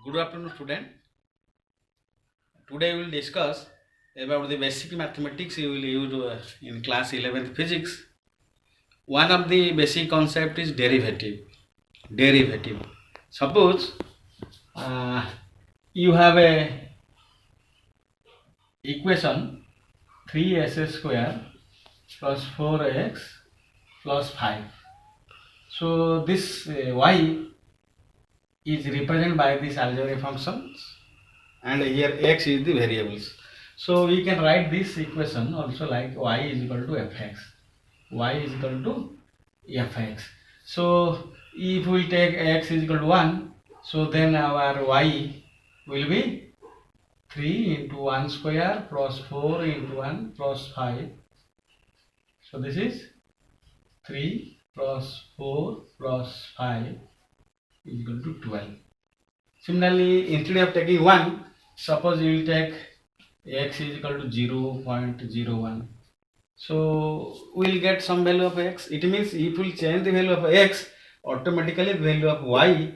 Good afternoon, student. Today we will discuss about the basic mathematics you will use in class 11th physics. One of the basic concept is derivative. Derivative. Suppose you have a equation 3s square plus 4x plus 5. So this y is represented by these algebraic functions, and here x is the variables. So we can write this equation also like y is equal to fx. Y is equal to fx. So if we take x is equal to 1, so then our y will be 3 into 1 square plus 4 into 1 plus 5. So this is 3 plus 4 plus 5 is equal to 12. Similarly, instead of taking 1, suppose you will take x is equal to 0.01. So we will get some value of x. It means if we change the value of x, automatically the value of y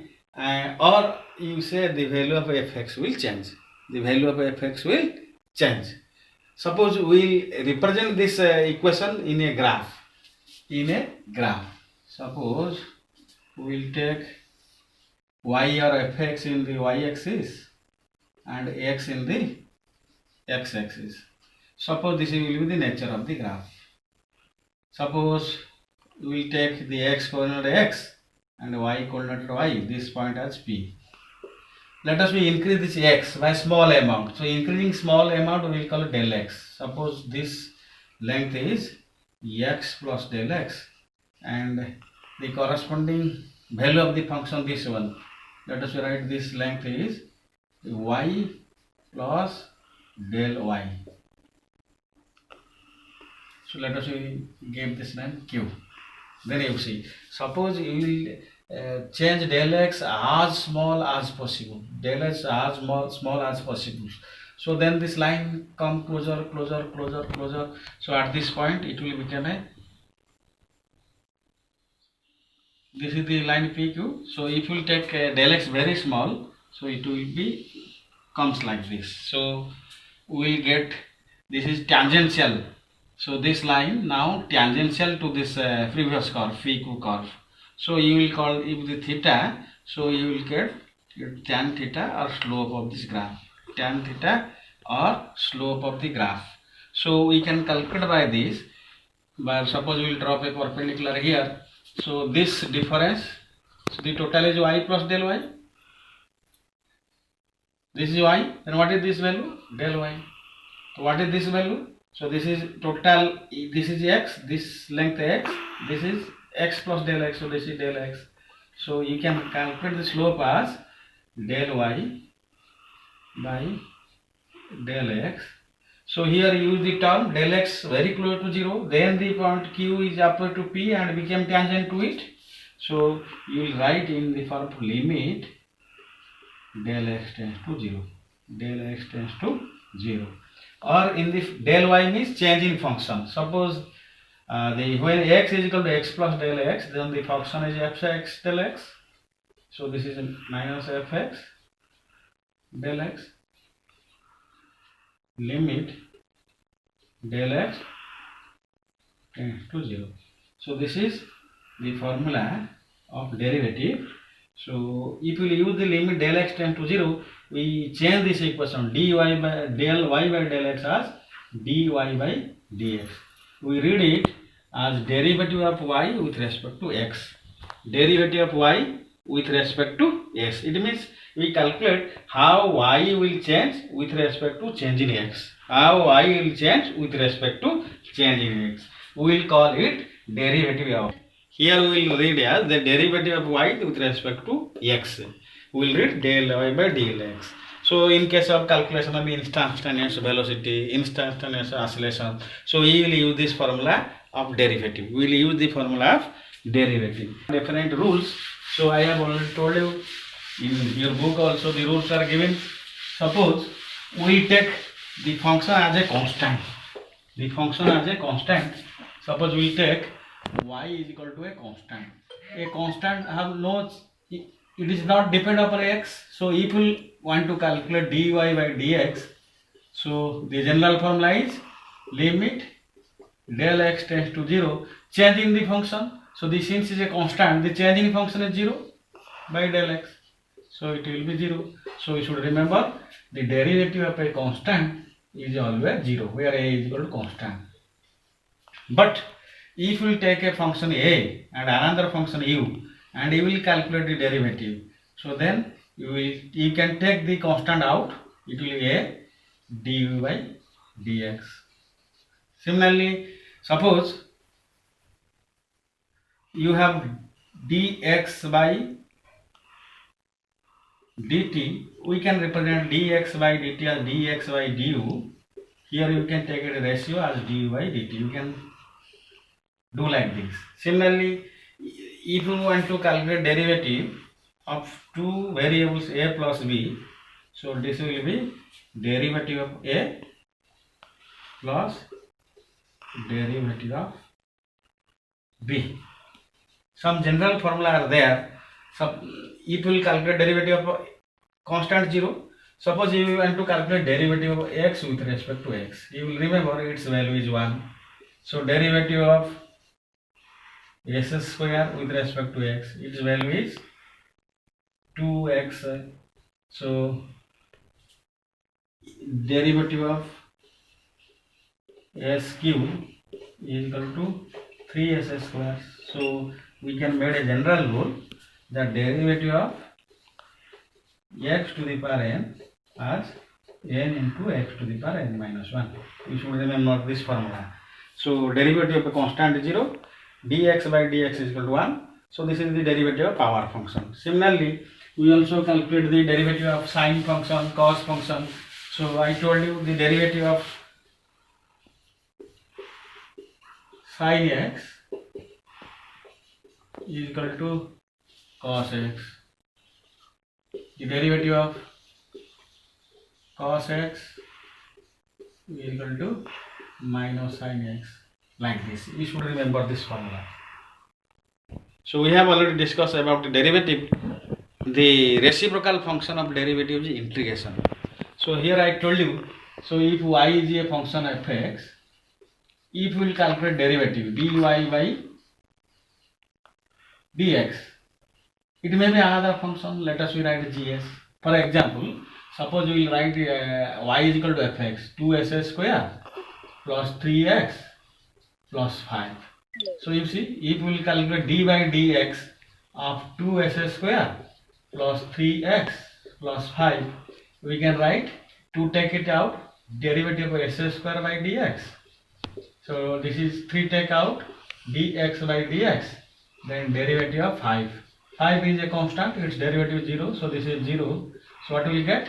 or you say the value of fx will change. The value of fx will change. Suppose we represent this equation in a graph. Suppose we will take y or fx in the y-axis and x in the x-axis. Suppose this will be the nature of the graph. Suppose we will take the x coordinate x and y coordinate y, this point as P. Let us increase this x by small amount. So increasing small amount we will call it del x. Suppose this length is x plus del x and the corresponding value of the function this one. Let us write this length is y plus del y. So let us give this name q. Then you see, suppose you will change del x as small as possible. Del x as small as possible. So then this line come closer. So at this point it will become a, this is the line PQ. So if you take del x very small, so it will be comes like this. So we will get, this is tangential. So this line now tangential to this previous curve, PQ curve. So you will call if the theta, so you will get tan theta or slope of this graph. Tan theta or slope of the graph. So we can calculate by this. But suppose we will drop a perpendicular here. So this difference, so the total is y plus del y. This is y. Then what is this value? Del y. So what is this value? So this is total, this is x, this length x, this is x plus del x, so this is del x. So you can calculate the slope as del y by del x. So here use the term del x very close to 0, then the point q is applied to p and became tangent to it. So you will write in the form of limit del x tends to 0, del x tends to 0. Or in the del y means change in function. Suppose when x is equal to x plus del x, then the function is fx del x. So this is minus fx del x, limit del x tends to 0. So this is the formula of derivative. So if we use the limit del x tends to 0, we change this equation dy by del y by del x as dy by dx. We read it as derivative of y with respect to x. Derivative of y with respect to x. It means we calculate how y will change with respect to change in x. How y will change with respect to change in x. We will call it derivative of. Here we will read as the derivative of y with respect to x. We will read del y by dx. So in case of calculation of instantaneous velocity, instantaneous acceleration, so we will use this formula of derivative. We will use the formula of derivative. Different rules. So I have already told you in your book also the rules are given. Suppose we take the function as a constant. The function as a constant. Suppose we take y is equal to a constant. A constant have no it is not depend upon x. So if we want to calculate dy by dx, so the general formula is limit del x tends to 0, change in the function. So the since is a constant, the change in function is 0 by del x. So it will be 0. So you should remember the derivative of a constant is always 0, where a is equal to constant. But if we take a function a and another function u, and you will calculate the derivative, so then you can take the constant out, it will be a du by dx. Similarly, suppose you have dx by dt, we can represent dx by dt as dx by du. Here you can take a ratio as du by dt. You can do like this. Similarly, if you want to calculate derivative of two variables a plus b, so this will be derivative of a plus derivative of b. Some general formula are there. If you will calculate derivative of constant 0, suppose you want to calculate derivative of x with respect to x, you will remember its value is 1. So derivative of s square with respect to x, its value is 2x. So derivative of s cube is equal to 3s square. So we can make a general rule that derivative of x to the power n as n into x to the power n minus 1. You should remember this formula. So derivative of a constant is 0, dx by dx is equal to 1. So this is the derivative of power function. Similarly, we also calculate the derivative of sine function, cos function. So I told you the derivative of sine x is equal to cos x. The derivative of cos x is equal to minus sin x, like this. You should remember this formula. So we have already discussed about the derivative. The reciprocal function of derivative is integration. So here I told you, so if y is a function of f(x), if we will calculate derivative dy by dx, it may be another function. Let us write gs. For example, suppose we will write y is equal to f(x), 2s square plus 3x plus 5. So you see, if we will calculate d by dx of 2s square plus 3x plus 5, we can write, to take it out, derivative of s square by dx. So this is 3 take out dx by dx, then derivative of 5. 5 is a constant, its derivative is 0, so this is 0. So what will we get?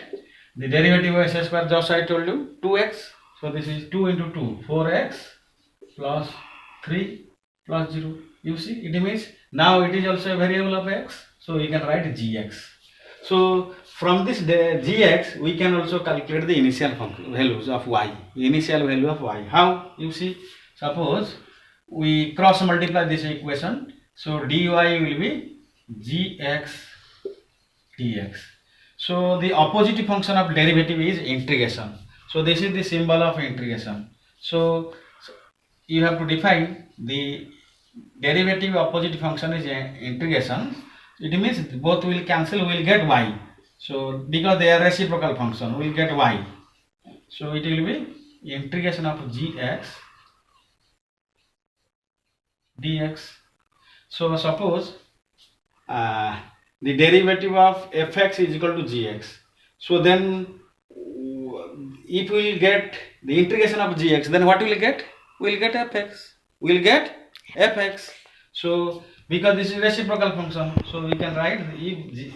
The derivative of s square, just I told you, 2x. So this is 2 into 2, 4x plus 3 plus 0. You see, it means now it is also a variable of x. So we can write gx. So from this gx, we can also calculate the initial values of y. Initial value of y. How? You see, suppose we cross multiply this equation. So dy will be gx dx. So the opposite function of derivative is integration. So this is the symbol of integration. So you have to define the derivative opposite function is integration. It means both will cancel, we will get y. So because they are reciprocal function, we will get y. So it will be integration of gx dx. So suppose the derivative of fx is equal to gx. So then if we will get the integration of gx, then what will we get? We will get fx. We will get fx. So because this is reciprocal function, so we can write if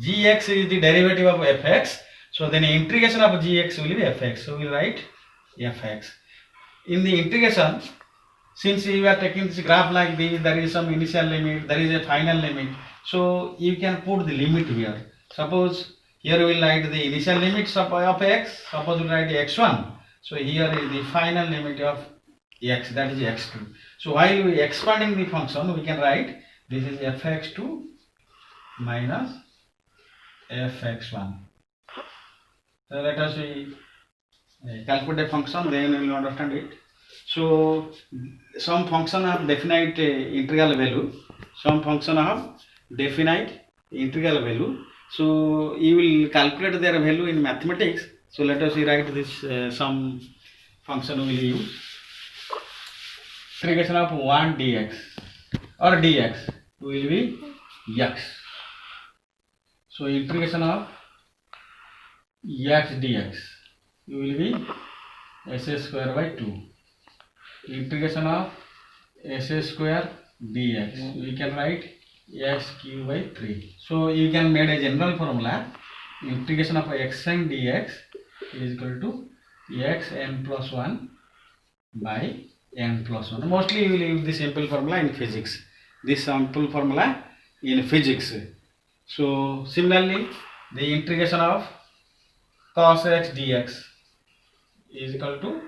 gx is the derivative of fx, so then the integration of gx will be fx. So we write fx. In the integration, since we are taking this graph like this, there is some initial limit, there is a final limit. So you can put the limit here. Suppose here we will write the initial limits of x. Suppose we write x1. So here is the final limit of x, that is x2. So while we expanding the function, we can write this is fx2 minus fx1. So let us calculate a function, then we will understand it. So some function have definite integral value, some function have definite integral value. So you will calculate their value in mathematics. So let us write this some function we will use. Integration of 1 dx or dx will be x. So integration of x dx will be s square by 2. Integration of s square dx we can write x cube by 3. So you can make a general formula. Integration of x and dx is equal to x n plus 1 by n plus 1. Mostly you will use the simple formula in physics. This simple formula in physics. So similarly, the integration of cos x dx is equal to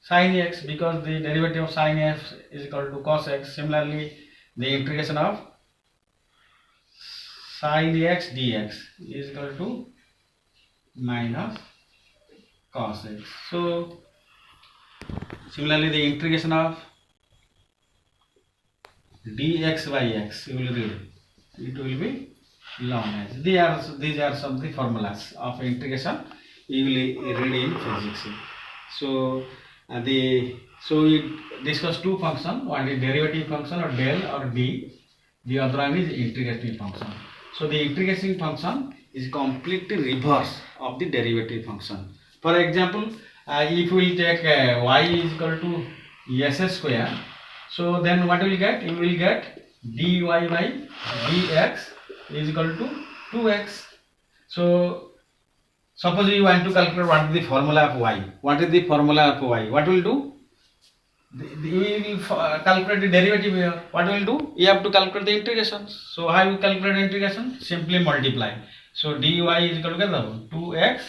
sin x, because the derivative of sin x is equal to cos x. Similarly, the integration of sin x dx is equal to minus cos x. So similarly, the integration of dx by x you will read, it will be known as. These are some of the formulas of integration you will read in physics. So we discuss two functions. One is derivative function or del or d. The other one is integrating function. So the integrating function is completely reverse of the derivative function. For example, if we take y is equal to s square, so then what will you get? You will get dy by dx is equal to 2x. So suppose you want to calculate what is the formula of y. What is the formula of y? What will do? We will calculate the derivative here. What will do? You have to calculate the integration. So how you calculate the integration? Simply multiply. So dy is equal to 2x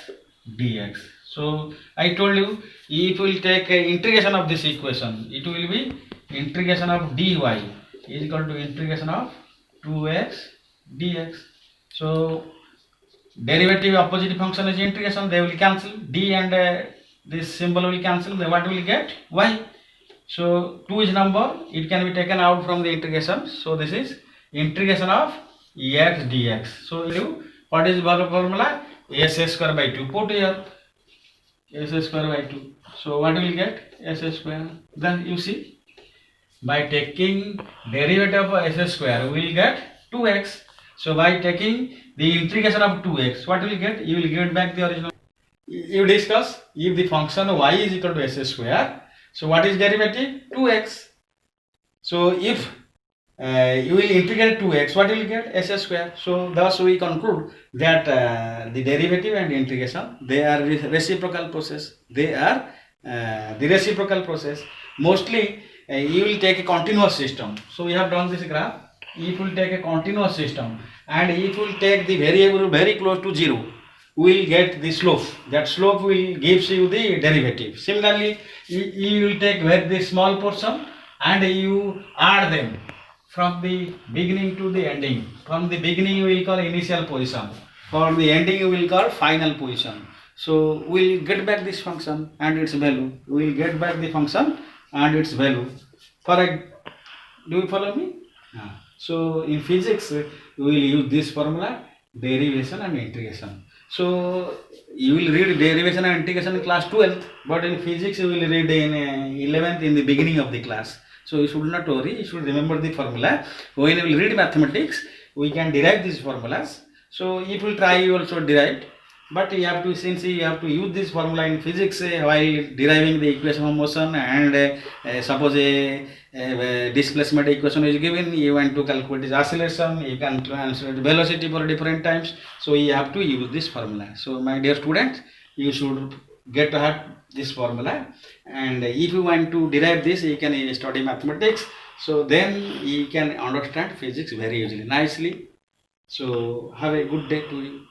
dx. So I told you, if we will take integration of this equation, it will be integration of dy is equal to integration of 2x dx. So derivative opposite function is integration, they will cancel. D and this symbol will cancel. Then what will you get? Y. So 2 is number, it can be taken out from the integration. So this is integration of x dx. So what is the formula? S square by 2. Put here s square by 2. So what will you get? S square. Then you see, by taking derivative of s square we will get 2x. So by taking the integration of 2x, what will you get? You will get back the original. You discuss if the function y is equal to s square. So what is derivative? 2x. So if you will integrate 2x, what will you get? S square. So thus we conclude that the derivative and integration, they are reciprocal process. They are the reciprocal process. Mostly you will take a continuous system. So we have done this graph. If we will take a continuous system and if we will take the variable very close to 0, we will get the slope. That slope will gives you the derivative. Similarly, you will take very small portion and you add them from the beginning to the ending. From the beginning you will call initial position. For the ending you will call final position. So we will get back this function and its value. We will get back the function and its value. Do you follow me? So in physics we will use this formula, derivation and integration. So you will read derivation and integration in class 12th, but in physics you will read in 11th in the beginning of the class. So you should not worry, you should remember the formula. When you will read mathematics, we can derive these formulas. So if you try, you also derive. But you have to, since you have to use this formula in physics while deriving the equation of motion, and suppose a displacement equation is given, you want to calculate this acceleration, you can translate velocity for different times. So you have to use this formula. So my dear students, you should get to have this formula, and if you want to derive this, you can study mathematics. So then you can understand physics very easily, nicely. So have a good day to you.